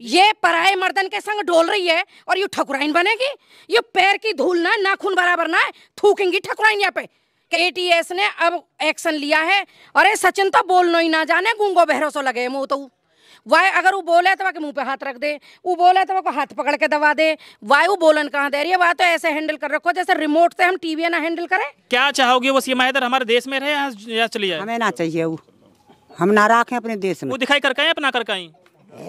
ये पराये मर्दन के संग डोल रही है और ये ठकुराइन बनेगी। ये पैर की धूल ना नाखून बराबर ना है, थूकेंगी ठकुराइन यहाँ पे। एटीएस ने अब एक्शन लिया है। अरे सचिन तो बोलना ही ना जाने, गूंगो बहरो सो लगे मुंह। तो वाय अगर वो बोले तो के मुंह पे हाथ रख दे, वो बोले तो वो हाथ पकड़ के दबा दे। वायु बोलन कहाँ दे रही है? वह तो ऐसे हैंडल कर रखो जैसे रिमोट से हम टीवी ना हैंडल करें। क्या चाहोगे वो सीमा हैदर हमारे देश में रहे या चली जाए? हमें ना चाहिए वो, हम ना रखें अपने देश में। वो दिखाई कर कहीं अपना कर कहीं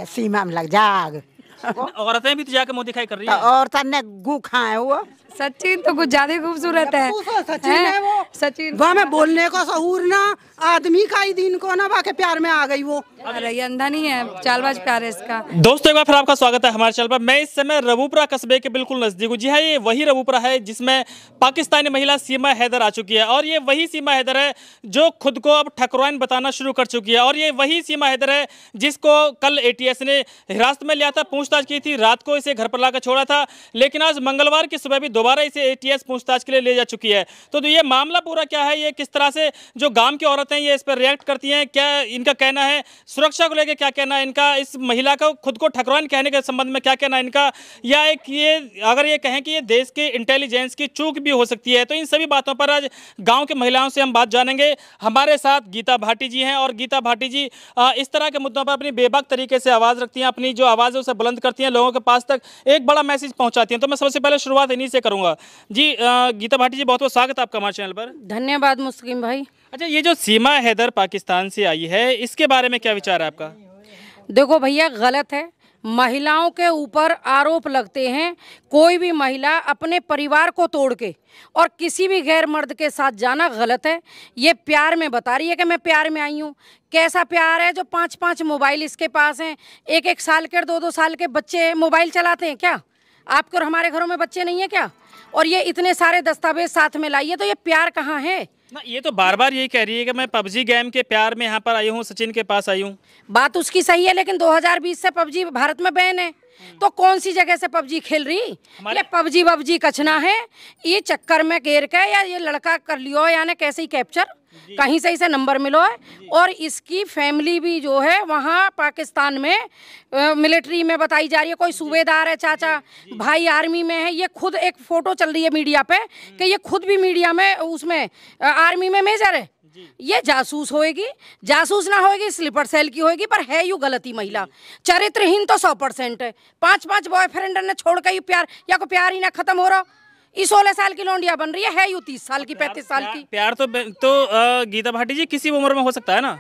सीमा में लग जाग। औरतें भी तो जाके मुंह दिखाई कर रही है। औरतें ने गू खाए वो। सचिन तो कुछ ज्यादा खूबसूरत है। सचिन है वो। सचिन वो हमें बोलने को सहूर ना, आदमी का ही दिन को ना बाके प्यार में आ गई वो। अरे ये अंधा नहीं है, चालबाज प्यार है इसका। दोस्तों एक बार फिर आपका स्वागत है हमारे चैनल पर। मैं इस समय रबूपुरा कस्बे के बिल्कुल नजदीक हूँ। जी हाँ, ये वही रबूपुरा है जिसमें पाकिस्तानी महिला सीमा हैदर आ चुकी है। और ये वही सीमा हैदर है जो खुद को अब ठकुराइन बताना शुरू कर चुकी है। और ये वही सीमा हैदर है जिसको कल एटीएस ने हिरासत में लिया था, पूछताछ की थी, रात को इसे घर पर लाकर छोड़ा था। लेकिन आज मंगलवार की सुबह भी दोबारा इसे एटीएस पूछताछ के लिए ले जा चुकी है। तो ये मामला पूरा क्या है, ये किस तरह से जो गांव की औरतें ये इस पर रिएक्ट करती हैं, क्या इनका कहना है, सुरक्षा को लेकर क्या कहना है इनका, इस महिला को खुद को ठकुराइन कहने के संबंध में क्या कहना है इनका, या एक ये अगर ये कहें कि ये देश के इंटेलिजेंस की चूक भी हो सकती है। तो इन सभी बातों पर आज गांव के महिलाओं से हम बात जानेंगे। हमारे साथ गीता भाटी जी हैं और गीता भाटी जी इस तरह के मुद्दों पर अपनी बेबाक तरीके से आवाज़ रखती हैं, अपनी जो आवाज़ है उसे बुलंद करती हैं, लोगों के पास तक एक बड़ा मैसेज पहुंचाती हैं। तो मैं सबसे पहले शुरुआत इन्हीं से करूंगा। जी गीता भाटी जी, बहुत बहुत स्वागत है आपका हमारे चैनल पर। धन्यवाद मुस्लिम भाई। अच्छा, ये जो सीमा हैदर पाकिस्तान से आई है, इसके बारे में क्या विचार है आपका? देखो भैया, गलत है। महिलाओं के ऊपर आरोप लगते हैं। कोई भी महिला अपने परिवार को तोड़ के और किसी भी गैर मर्द के साथ जाना गलत है। ये प्यार में बता रही है कि मैं प्यार में आई हूँ। कैसा प्यार है जो 5-5 मोबाइल इसके पास हैं, 1-1 साल के 2-2 साल के बच्चे मोबाइल चलाते हैं क्या? आपके और हमारे घरों में बच्चे नहीं है क्या? और ये इतने सारे दस्तावेज साथ में लाइए, तो ये प्यार कहाँ है? ना, ये तो बार बार यही कह रही है कि मैं पबजी गेम के प्यार में यहाँ पर आई हूँ, सचिन के पास आई हूँ। बात उसकी सही है, लेकिन 2020 से पबजी भारत में बैन है। तो कौन सी जगह से पबजी खेल रही? ये पबजी कचना है। ये चक्कर में घेर के या ये लड़का कर लियो यानी कैसे ही कैप्चर, कहीं से इसे नंबर मिलो है। और इसकी फैमिली भी जो है वहाँ पाकिस्तान में मिलिट्री में बताई जा रही है। कोई सूबेदार है, चाचा भाई आर्मी में है। ये खुद एक फोटो चल रही है मीडिया पे कि ये खुद भी मीडिया में उसमें आर्मी में मेजर है। ये जासूस होएगी, जासूस ना होएगी, स्लीपर सेल की होएगी। पर है यू गलती महिला, चरित्रहीन तो 100% है। 5-5 बॉयफ्रेंड ने छोड़ के यू प्यार या को प्यार ही ना खत्म हो रहा। 16 साल की लौंडिया बन रही है यू 30 साल की, 35 साल की। प्यार तो गीता भाटी जी किसी भी उम्र में हो सकता है ना।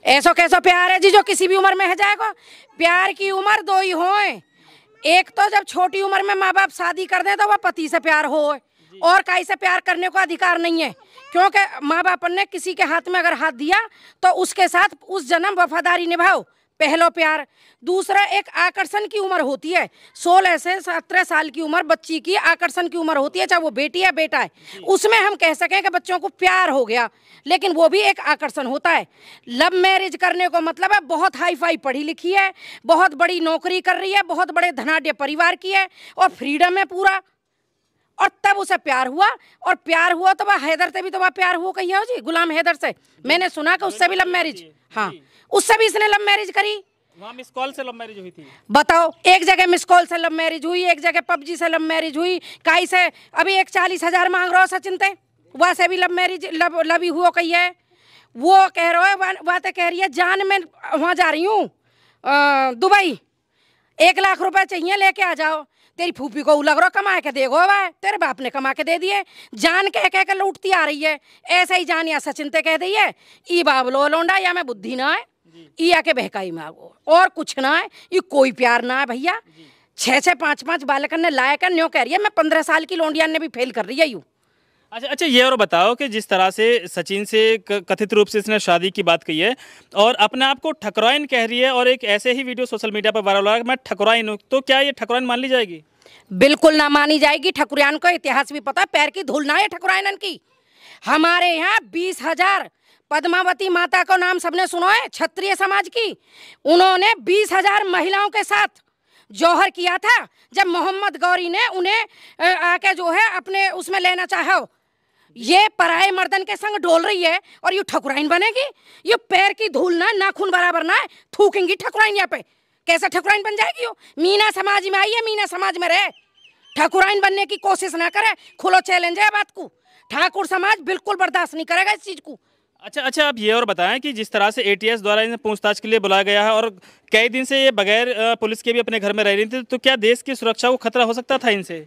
ऐसा कैसा प्यार है जी जो किसी भी उम्र में है जाएगा? प्यार की उम्र 2 ही हो। एक तो जब छोटी उम्र में माँ बाप शादी कर दे तो वह पति से प्यार हो, और कहीं से प्यार करने को अधिकार नहीं है। क्योंकि माँ बाप ने किसी के हाथ में अगर हाथ दिया तो उसके साथ उस जन्म वफादारी निभाओ, पहलो प्यार। दूसरा, एक आकर्षण की उम्र होती है। 16 से 17 साल की उम्र बच्ची की आकर्षण की उम्र होती है, चाहे वो बेटी है बेटा है। उसमें हम कह सकें कि बच्चों को प्यार हो गया, लेकिन वो भी एक आकर्षण होता है। लव मैरिज करने को मतलब है बहुत हाई फाई पढ़ी लिखी है, बहुत बड़ी नौकरी कर रही है, बहुत बड़े धनाढ़ परिवार की है और फ्रीडम है पूरा, और तब उसे प्यार हुआ। और प्यार हुआ तो वह हैदर से भी तो वह प्यार हुआ कही हो जी, गुलाम हैदर से। मैंने सुना कि उससे भी लव मैरिज, हाँ उससे भी इसने लव मैरिज करी। वहाँ मिस कॉल से लव मैरिज हुई थी। बताओ, एक जगह मिस कॉल से लव मैरिज हुई, एक जगह पबजी से लव मैरिज हुई। काई से अभी एक 40,000 मांग रहा हो सचिन ते, वह से भी लव मैरिज लवी हुआ कही है। वो कह रहा है, वह तो कह रही है जान मैं वहाँ जा रही हूँ दुबई, 1 लाख रुपए चाहिए लेके आ जाओ। तेरी फूफी को लग रहा कमा के देगो, वह तेरे बाप ने कमा के दे दिए। जान कह कह के लूटती आ रही है। ऐसे ही जान या सचिन ते कह दी है ई बाबलो लोंडा या मैं बुद्धि ना है, ई आके बहकाई मांगो और कुछ ना है। ये कोई प्यार ना है भैया। 6-6 5-5 बालकन ने लाया कर न्यों कह रही है मैं 15 साल की लोंडिया ने भी फेल कर रही है यू। अच्छा, ये और बताओ कि जिस तरह से सचिन से कथित रूप से इसने शादी की बात कही है और अपने आप को ठकुराइन कह रही है, और एक ऐसे ही वीडियो सोशल मीडिया पर वायरल हो रहा है कि मैं ठकुराइन हूँ, तो क्या ये ठकुराइन मान ली जाएगी? बिल्कुल ना मानी जाएगी। ठकुराइन को इतिहास भी पता, पैर की धूल ना है ठकुराइन की। हमारे यहाँ 20,000 पद्मावती माता को नाम सबने सुनो है, क्षत्रिय समाज की। उन्होंने 20,000 महिलाओं के साथ जौहर किया था जब मोहम्मद गौरी ने उन्हें आके जो है अपने उसमें लेना चाहो। ये पराये मर्दन के संग डोल रही है और ये ठकुराइन बनेगी। ये पैर की धूल ना नाखून बराबर ना है, थूकेंगी ठकुराइन यहाँ पे। कैसे ठकुराइन बन जाएगी वो? मीना समाज में आई है, मीना समाज में रहे, ठकुराइन बनने की कोशिश ना करे। खुलो चैलेंज है बात को, ठाकुर समाज बिल्कुल बर्दाश्त नहीं करेगा इस चीज को। अच्छा, आप ये और बताएं कि जिस तरह से एटीएस द्वारा इन्हें पूछताछ के लिए बुलाया गया है और कई दिन से ये बगैर पुलिस के भी अपने घर में रह रही थी, तो क्या देश की सुरक्षा को खतरा हो सकता था इनसे?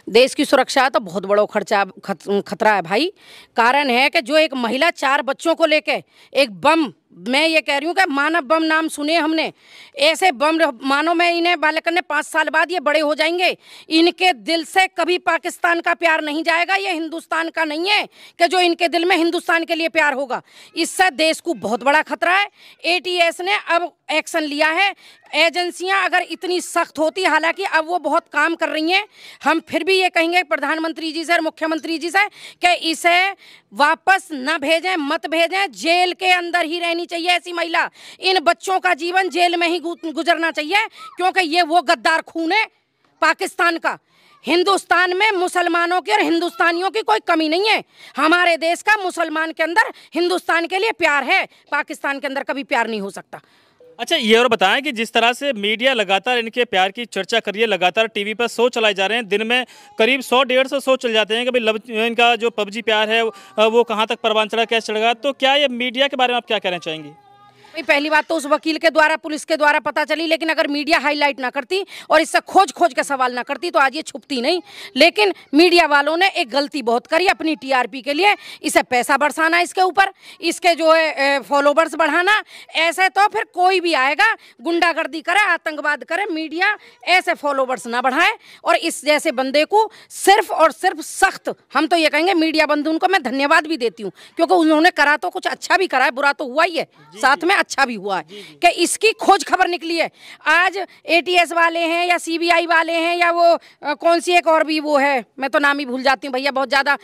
देश की सुरक्षा तो बहुत बड़ा खतरा है भाई। कारण है कि जो एक महिला 4 बच्चों को लेके एक बम, मैं ये कह रही हूँ कि मानव बम नाम सुने हमने, ऐसे बम मानो मैं इन्हें बालक ने 5 साल बाद ये बड़े हो जाएंगे, इनके दिल से कभी पाकिस्तान का प्यार नहीं जाएगा। ये हिंदुस्तान का नहीं है कि जो इनके दिल में हिंदुस्तान के लिए प्यार होगा। इससे देश को बहुत बड़ा खतरा है। एटीएस ने अब एक्शन लिया है। एजेंसियां अगर इतनी सख्त होती, हालांकि अब वो बहुत काम कर रही हैं, हम फिर भी ये कहेंगे प्रधानमंत्री जी से और मुख्यमंत्री जी से कि इसे वापस न भेजें, मत भेजें, जेल के अंदर ही रहनी चाहिए ऐसी महिला। इन बच्चों का जीवन जेल में ही गुजरना चाहिए, क्योंकि ये वो गद्दार खून है पाकिस्तान का। हिंदुस्तान में मुसलमानों की और हिंदुस्तानियों की कोई कमी नहीं है। हमारे देश का मुसलमान के अंदर हिंदुस्तान के लिए प्यार है, पाकिस्तान के अंदर कभी प्यार नहीं हो सकता। अच्छा, ये और बताएं कि जिस तरह से मीडिया लगातार इनके प्यार की चर्चा कर रही है, लगातार टीवी पर शो चलाए जा रहे हैं, दिन में करीब 100-150 शो चल जाते हैं कि भाई इनका जो पबजी प्यार है वो कहाँ तक परवान चढ़ा, कैसे चढ़ेगा, तो क्या ये मीडिया के बारे में आप क्या कहना चाहेंगी? पहली बात तो उस वकील के द्वारा, पुलिस के द्वारा पता चली, लेकिन अगर मीडिया हाईलाइट ना करती और इससे खोज के सवाल ना करती तो आज ये छुपती नहीं। लेकिन मीडिया वालों ने एक गलती बहुत करी अपनी टीआरपी के लिए, इसे पैसा बरसाना, इसके ऊपर इसके जो है फॉलोवर्स बढ़ाना। ऐसे तो फिर कोई भी आएगा गुंडागर्दी करे, आतंकवाद करे, मीडिया ऐसे फॉलोवर्स ना बढ़ाए। और इस जैसे बंदे को सिर्फ और सिर्फ सख्त, हम तो ये कहेंगे मीडिया बंधु, उनको मैं धन्यवाद भी देती हूँ, क्योंकि उन्होंने करा तो कुछ अच्छा भी करा है, बुरा तो हुआ ही है, साथ में अच्छा भी हुआ है कि इसकी खोज खबर निकली है। आज एटीएस वाले हैं या सीबीआई वाले हैं या वो कौन सी एक और भी वो है, मैं तो नाम ही भूल जाती हूँ भैया, बहुत ज्यादा।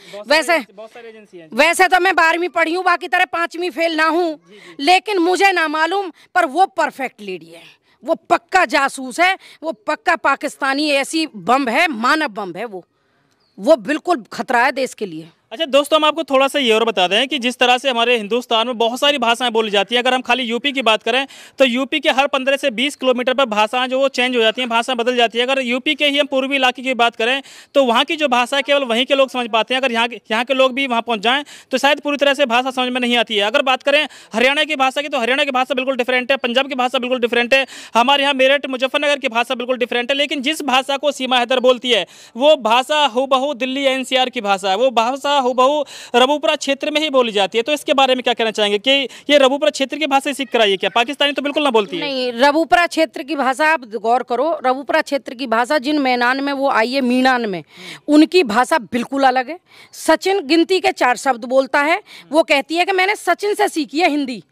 वैसे तो मैं 12वीं पढ़ी हूँ, बाकी तरह 5वीं फेल ना हूँ, लेकिन मुझे ना मालूम, पर वो परफेक्ट लेडी है, वो पक्का जासूस है, वो पक्का पाकिस्तानी ऐसी बम है, मानव बम है, वो बिल्कुल खतरा है देश के लिए। अच्छा दोस्तों, हम आपको थोड़ा सा ये और बता दें कि जिस तरह से हमारे हिंदुस्तान में बहुत सारी भाषाएं बोली जाती हैं, अगर हम खाली यूपी की बात करें तो यूपी के हर 15 से 20 किलोमीटर पर भाषाएं जो वो चेंज हो जाती हैं, भाषा बदल जाती है। अगर यूपी के ही हम पूर्वी इलाके की बात करें तो वहाँ की जो भाषा है केवल वहीं के लोग समझ पाते हैं। अगर यहाँ के लोग भी वहाँ पहुँच जाएँ तो शायद पूरी तरह से भाषा समझ में नहीं आती है। अगर बात करें हरियाणा की भाषा की तो हरियाणा की भाषा बिल्कुल डिफरेंट है, पंजाब की भाषा बिल्कुल डिफरेंट है, हमारे यहाँ मेरठ मुजफ्फरनगर की भाषा बिल्कुल डिफरेंट है। लेकिन जिस भाषा को सीमा हैदर बोलती है वो भाषा हूबहू दिल्ली एनसीआर की भाषा है, वो भाषा हूबहू रबूपुरा क्षेत्र में ही बोली जाती है। तो इसके बारे में क्या कहना चाहेंगे कि ये रबूपुरा क्षेत्र की भाषा सीख कर आई है क्या? पाकिस्तानी तो बिल्कुल ना बोलती है। नहीं, रबूपुरा क्षेत्र की भाषा आप गौर करो, रबूपुरा क्षेत्र की भाषा जिन मैनान में वो आई है, मीनान में, उनकी भाषा बिल्कुल अलग है। सचिन गिनती के 4 शब्द बोलता है, वो कहती है कि मैंने सचिन से सीखी है हिंदी।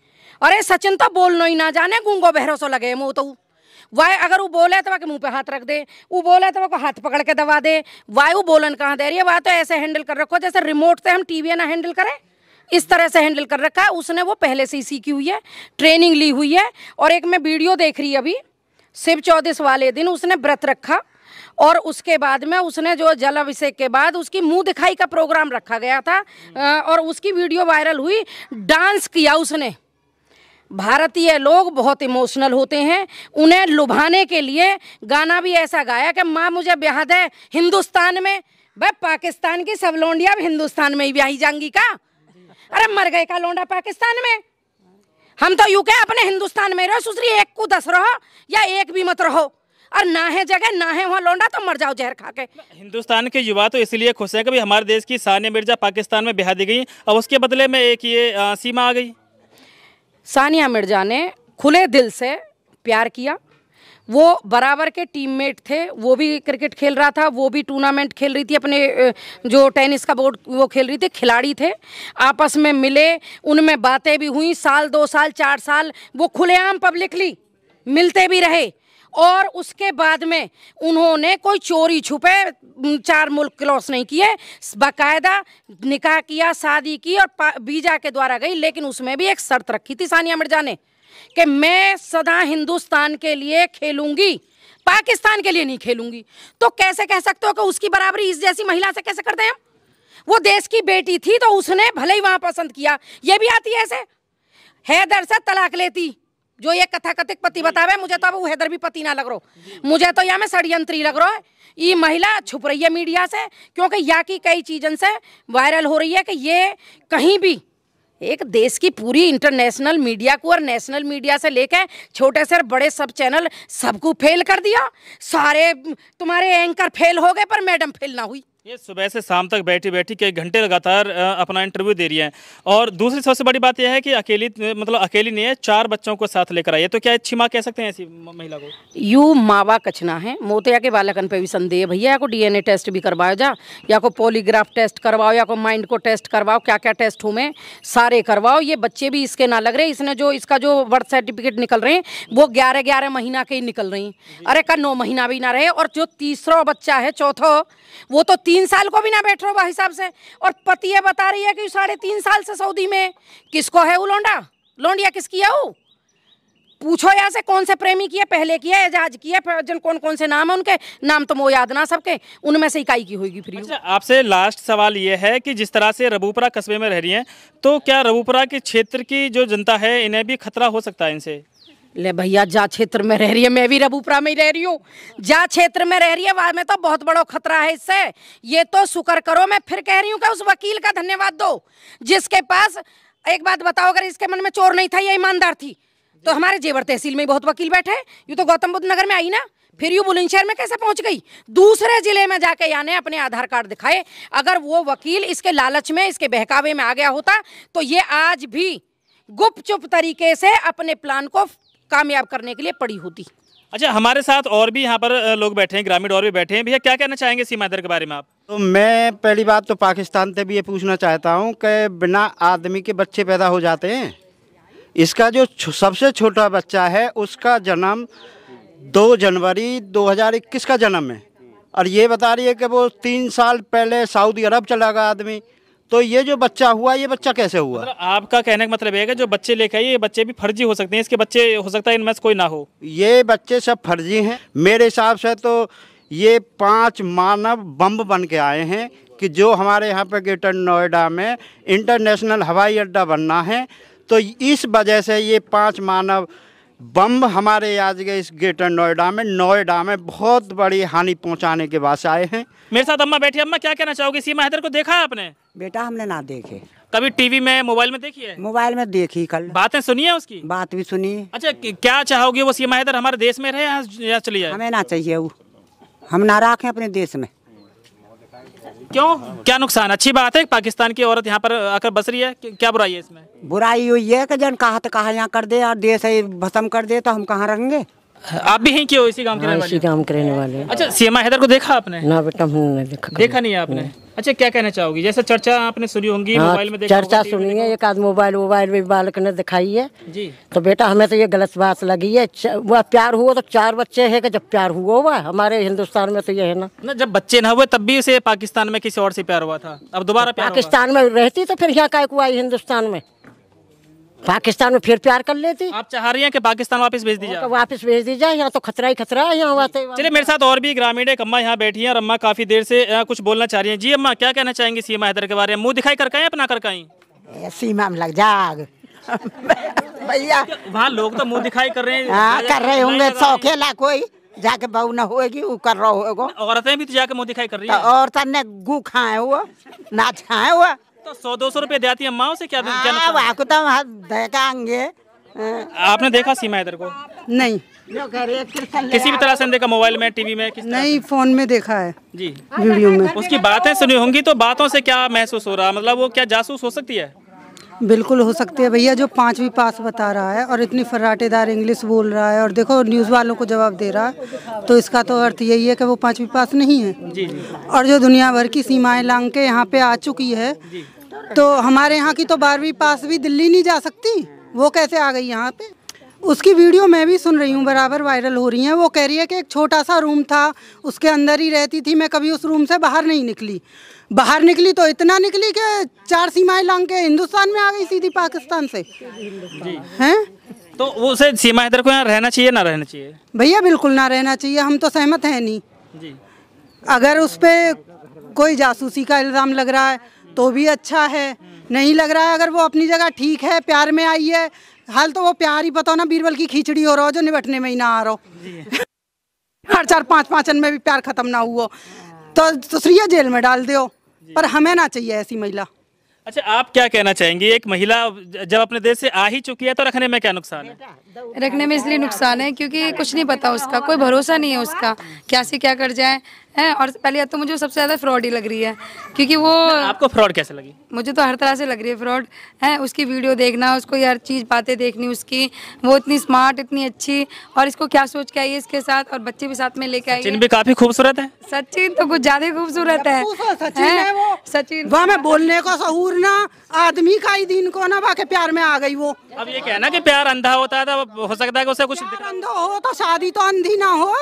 अरे सचिन तो बोलना ही ना जाने, गूंगो बहरो सो लगे मुँह तो वाय, अगर वो बोले तो मुंह पे हाथ रख दे, वो बोले तो हाथ पकड़ के दबा दे। वायु बोलन कहाँ दे रही है, वह तो ऐसे हैंडल कर रखो जैसे रिमोट से हम टीवी ना हैंडल करें, इस तरह से हैंडल कर रखा है उसने। वो पहले से ही सीखी हुई है, ट्रेनिंग ली हुई है। और एक मैं वीडियो देख रही अभी, शिव चौदस वाले दिन उसने व्रत रखा और उसके बाद में उसने जो जल अभिषेक के बाद उसकी मुंह दिखाई का प्रोग्राम रखा गया था और उसकी वीडियो वायरल हुई, डांस किया उसने। भारतीय लोग बहुत इमोशनल होते हैं, उन्हें लुभाने के लिए गाना भी ऐसा गाया कि माँ मुझे ब्याह दे हिंदुस्तान में। भाई पाकिस्तान की सब लोंडिया अब हिंदुस्तान में ही ब्याही जाएंगी का? अरे मर गए का लोंडा पाकिस्तान में, हम तो यूं के अपने हिंदुस्तान में रहो, दूसरी एक को 10 रहो या एक भी मत रहो, और ना है जगह ना है वहाँ लोंडा तो मर जाओ जहर खा के। हिंदुस्तान के युवा तो इसलिए खुश हैं कि भाई हमारे देश की सानिया मिर्जा पाकिस्तान में ब्याह दी गई, अब उसके बदले में एक ये सीमा आ गई। सानिया मिर्जा ने खुले दिल से प्यार किया, वो बराबर के टीममेट थे, वो भी क्रिकेट खेल रहा था, वो भी टूर्नामेंट खेल रही थी, अपने जो टेनिस का बोर्ड वो खेल रही थी, खिलाड़ी थे, आपस में मिले, उनमें बातें भी हुई, साल 2 साल 4 साल वो खुलेआम पब्लिकली मिलते भी रहे। और उसके बाद में उन्होंने कोई चोरी छुपे 4 मुल्क क्रॉस नहीं किए, बाकायदा निकाह किया, शादी की और वीजा के द्वारा गई। लेकिन उसमें भी एक शर्त रखी थी सानिया मिर्जा ने कि मैं सदा हिंदुस्तान के लिए खेलूंगी, पाकिस्तान के लिए नहीं खेलूंगी। तो कैसे कह सकते हो कि उसकी बराबरी इस जैसी महिला से कैसे कर दें हम? वो देश की बेटी थी तो उसने भले ही वहां पसंद किया, ये भी आती है ऐसे हैदर से तलाक लेती, जो ये कथाकथित पति बतावे, मुझे तो अब वो हैदर भी पति ना लग रहा, मुझे तो यहाँ में षड्यंत्री लग रहा है। ये महिला छुप रही है मीडिया से, क्योंकि यहाँ की कई चीजों से वायरल हो रही है कि ये कहीं भी एक देश की पूरी इंटरनेशनल मीडिया को और नेशनल मीडिया से लेकर छोटे से बड़े सब चैनल सबको फेल कर दिया। सारे तुम्हारे एंकर फेल हो गए पर मैडम फेल ना हुई। ये सुबह से शाम तक बैठी बैठी कई घंटे लगातार अपना इंटरव्यू दे रही हैं। और दूसरी सबसे बड़ी बात यह है कि अकेली नहीं है, 4 बच्चों को साथ लेकर आई है। तो क्या अच्छी माँ कह सकते हैं ऐसी महिला को? यू मावा कचना है, मोतिया के बालकन पे भी संदेह भैया, या को डीएनए टेस्ट भी करवाओ जा, या को पॉलीग्राफ टेस्ट करवाओ, या को माइंड को टेस्ट करवाओ, क्या क्या टेस्ट हुए सारे करवाओ। ये बच्चे भी इसके ना लग रहे, इसने जो इसका जो बर्थ सर्टिफिकेट निकल रहे हैं वो 11 महीना के ही निकल रही। अरे का 9 महीना भी ना रहे। और जो तीसरा बच्चा है, चौथा, वो तो 3 साल को भी ना बैठ रहा हिसाब से। और पति ये बता रही है कि 3.5 साल से सऊदी में। किसको है वो लौंडा? लौंडिया किसकी है वो? पूछो यहाँ से कौन से प्रेमी की है, पहले की है, एजाज की है, जन कौन कौन से नाम है उनके, नाम तो वो याद ना सबके, उनमें से इकाई की होगी फिर। अच्छा, आपसे लास्ट सवाल ये है कि जिस तरह से रबूपुरा कस्बे में रह रही हैं, तो क्या रबूपुरा के क्षेत्र की जो जनता है इन्हें भी खतरा हो सकता है इनसे? ले भैया, जा क्षेत्र में रह रही है, मैं भी रबूपुरा में ही रह रही हूँ, जा क्षेत्र में रह रही है वहां में तो बहुत बड़ा खतरा है इससे। ये तो शुक्र करो, मैं फिर कह रही हूँ कि उस वकील का धन्यवाद दो जिसके पास, एक बात बताओ, अगर इसके मन में चोर नहीं था, ये ईमानदार थी, तो हमारे जेवर तहसील में बहुत वकील बैठे। ये तो गौतम बुद्ध नगर में आई ना, फिर यू बुलंदशहर में कैसे पहुंच गई? दूसरे जिले में जाके यानी अपने आधार कार्ड दिखाए। अगर वो वकील इसके लालच में, इसके बहकावे में आ गया होता तो ये आज भी गुपचुप तरीके से अपने प्लान को कामयाब करने के लिए पड़ी होती। अच्छा, हमारे साथ और भी यहाँ पर लोग बैठे हैं, ग्रामीण और भी बैठे हैं। भैया, क्या कहना चाहेंगे सीमा हैदर के बारे में आप? तो मैं पहली बात तो पाकिस्तान से भी ये पूछना चाहता हूँ कि बिना आदमी के बच्चे पैदा हो जाते हैं। इसका जो सबसे छोटा बच्चा है उसका जन्म 2 जनवरी 2021 का जन्म है, और ये बता रही है कि वो 3 साल पहले सऊदी अरब चला गया आदमी। तो ये जो बच्चा हुआ, ये बच्चा कैसे हुआ? मतलब आपका कहने का मतलब है कि जो बच्चे लेके आए ये बच्चे भी फर्जी हो सकते हैं, इसके बच्चे हो सकता है इनमें से कोई ना हो। ये बच्चे सब फर्जी हैं मेरे हिसाब से। तो ये 5 मानव बम बन के आए हैं कि जो हमारे यहाँ पे ग्रेटर नोएडा में इंटरनेशनल हवाई अड्डा बनना है, तो इस वजह से ये 5 मानव बम हमारे आज के इस ग्रेटर नोएडा में बहुत बड़ी हानि पहुंचाने के वास्ते आए हैं। मेरे साथ अम्मा बैठी। अम्मा, क्या कहना चाहोगी? सीमा हैदर को देखा है आपने? बेटा हमने ना देखे, कभी टीवी में, मोबाइल में देखी है? मोबाइल में देखी, कल बातें सुनी है उसकी? बात भी सुनी। अच्छा, क्या चाहोगे वो सीमा हैदर हमारे देश में रहे या चली जाए? हमें ना चाहिए वो, हम ना रखें अपने देश में। क्यों, क्या नुकसान? अच्छी बात है, पाकिस्तान की औरत यहाँ पर आकर बस रही है, क्या बुराई है इसमें? बुराई हुई है कि जन कहा तो कहा यहाँ कर दे और देश भस्म कर दे, तो हम कहाँ रहेंगे? आप भी हैं क्यों इसी गांव के रहने वाले? इसी काम के रहने वाले। अच्छा, सीमा हैदर को देखा आपने? ना बेटा, हमने देखा नहीं है आपने। अच्छा, क्या कहना चाहोगी? जैसे चर्चा आपने सुनी होंगी, मोबाइल में देखा चर्चा होगा, सुनी है, एक आध मोबाइल में बालक ने दिखाई है जी। तो बेटा हमें तो ये गलत बात लगी है। वह प्यार हुआ तो 4 बच्चे है कि जब प्यार हुआ हमारे हिंदुस्तान में तो ये है ना, जब बच्चे ना हुए तब भी उसे पाकिस्तान में किसी और से प्यार हुआ था, अब दोबारा प्यार पाकिस्तान में रहती तो फिर यहाँ काय को आई हिंदुस्तान में, पाकिस्तान में फिर प्यार कर लेती। आप चाह रही हैं कि पाकिस्तान वापस भेज दी जाए? तो वापस भेज दी जाए, यहाँ तो खतरा ही खतरा है यहाँ बातें। चलिए, मेरे साथ और भी ग्रामीण एक अम्मा यहाँ बैठी हैं और अम्मा काफी देर से कुछ बोलना चाह रही हैं। जी अम्मा, क्या कहना चाहेंगी सीमा हैदर के बारे में? मुंह दिखाई करकाई अपना करकाई? सीमा में लग जाग भैया, वहाँ लोग तो मुंह दिखाई कर रहे हैं। हाँ, कर रहे होंगे, सौखेला कोई जाके बहू न होगी वो कर रहा होगा। औरतें भी तो जाके मुंह दिखाई कर रही है। औरत ने गू खाए हुआ, नाच खाए हुआ, तो 100-200 रुपए देती है अम्माओं से, क्या आपको तो देखेंगे। आपने देखा सीमा हैदर को? नहीं, किसी भी तरह से देखा? मोबाइल में, टीवी में? नहीं, फोन में देखा है जी, वीडियो में। उसकी बातें सुनी होंगी, तो बातों से क्या महसूस हो रहा? मतलब वो क्या जासूस हो सकती है? बिल्कुल हो सकती है भैया, जो 5वीं पास बता रहा है और इतनी फर्राटेदार इंग्लिश बोल रहा है और देखो न्यूज़ वालों को जवाब दे रहा है, तो इसका तो अर्थ यही है कि वो 5वीं पास नहीं है। जी। और जो दुनिया भर की सीमाएं लांग के यहाँ पे आ चुकी है, तो हमारे यहाँ की तो 12वीं पास भी दिल्ली नहीं जा सकती, वो कैसे आ गई यहाँ पे? उसकी वीडियो मैं भी सुन रही हूँ, बराबर वायरल हो रही है। वो कह रही है कि एक छोटा सा रूम था, उसके अंदर ही रहती थी, मैं कभी उस रूम से बाहर नहीं निकली। बाहर निकली तो इतना निकली कि 4 सीमाएं लांग के हिंदुस्तान में आ गई सीधी पाकिस्तान से। हैं? तो उसे सीमा हैदर को यहाँ रहना चाहिए ना रहना चाहिए? भैया बिल्कुल ना रहना चाहिए, हम तो सहमत हैं नहीं जी। अगर उस पर कोई जासूसी का इल्ज़ाम लग रहा है तो भी अच्छा है, नहीं लग रहा है, अगर वो अपनी जगह ठीक है, प्यार में आई है, हाल तो वो प्यार ही बताओ ना, बीरबल की खिचड़ी हो रहा हो जो निबटने में ही ना आ रहा हो। हर 4-5 में भी प्यार खत्म ना हुआ तो श्रीया जेल में डाल दो, पर हमें ना चाहिए ऐसी महिला। अच्छा, आप क्या कहना चाहेंगी? एक महिला जब अपने देश से आ ही चुकी है तो रखने में क्या नुकसान है? रखने में इसलिए नुकसान है क्योंकि कुछ नहीं पता उसका, कोई भरोसा नहीं है उसका, क्या से क्या कर जाए है। और पहले बात तो मुझे सबसे ज़्यादा फ्रॉड ही लग रही है, क्योंकि वो आपको फ्रॉड कैसे लगी? मुझे तो हर तरह से लग रही है फ्रॉड है। उसकी वीडियो देखना, उसको हर चीज़ बातें देखनी उसकी, वो इतनी स्मार्ट, इतनी अच्छी, और इसको क्या सोच के आई है इसके साथ, और बच्चे भी साथ में लेके आई सचिन है। भी काफी खूबसूरत है। सचिन तो कुछ ज्यादा खूबसूरत है। सचिन है वो, सचिन वह में बोलने को सहूर ना, आदमी का ही दिन को ना वाके प्यार में आ गई वो। अब ये कहना कि प्यार अंधा होता है, तो हो सकता है कि उसे कुछ अंधा हो तो शादी तो अंधी ना हो,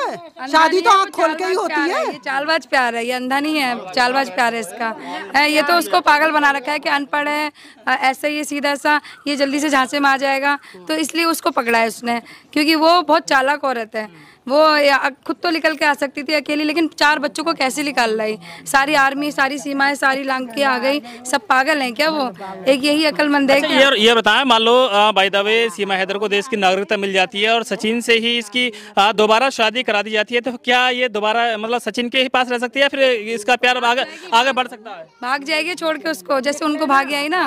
शादी तो आँख खोल के ही होती है। ये चालबाज प्यार है, ये अंधा नहीं है, चालबाज प्यार है इसका है। ये तो उसको पागल बना रखा है कि अनपढ़ है, ऐसे ही सीधा सा, ये जल्दी से झांसे में आ जाएगा, तो इसलिए उसको पकड़ा है उसने, क्योंकि वो बहुत चालाक औरत है। वो खुद तो निकल के आ सकती थी अकेली, लेकिन 4 बच्चों को कैसे निकाल लाई? सारी आर्मी, सारी सीमाएं, सारी लांग के आ गई। सब पागल हैं क्या वो? एक यही अकलमंद है। अच्छा, ये बताएं, मान लो बाय द वे सीमा हैदर को देश की नागरिकता मिल जाती है और सचिन से ही इसकी दोबारा शादी करा दी जाती है, तो क्या ये दोबारा मतलब सचिन के ही पास रह सकती है, फिर इसका प्यार आगे बढ़ सकता है? भाग जाएगी छोड़ के उसको, जैसे उनको भागी आई ना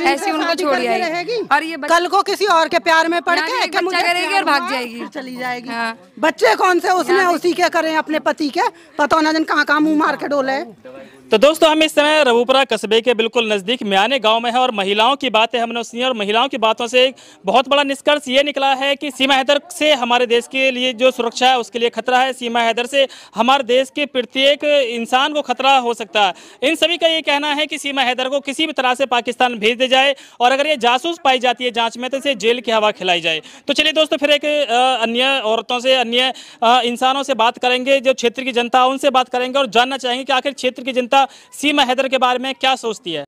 ऐसे उनको छोड़ आई। और ये कल को किसी और के प्यार में पड़ के करेगी और भाग जाएगी, चली जाएगी। हाँ। बच्चे कौन से उसने उसी के करें अपने पति के, पता ना जन कहाँ मुंह मार के डोले। तो दोस्तों, हम इस समय रबूपुरा कस्बे के बिल्कुल नज़दीक म्याने गांव में है और महिलाओं की बातें हमने सुनी, और महिलाओं की बातों से एक बहुत बड़ा निष्कर्ष ये निकला है कि सीमा हैदर से हमारे देश के लिए जो सुरक्षा है उसके लिए खतरा है। सीमा हैदर से हमारे देश के प्रत्येक इंसान को खतरा हो सकता है। इन सभी का ये कहना है कि सीमा हैदर को किसी भी तरह से पाकिस्तान भेज दिया जाए, और अगर ये जासूस पाई जाती है जाँच में तो इसे जेल की हवा खिलाई जाए। तो चलिए दोस्तों, फिर एक अन्य औरतों से, अन्य इंसानों से बात करेंगे, जो क्षेत्र की जनता उनसे बात करेंगे और जानना चाहेंगे कि आखिर क्षेत्र की जनता सीमा हैदर के बारे में क्या सोचती है।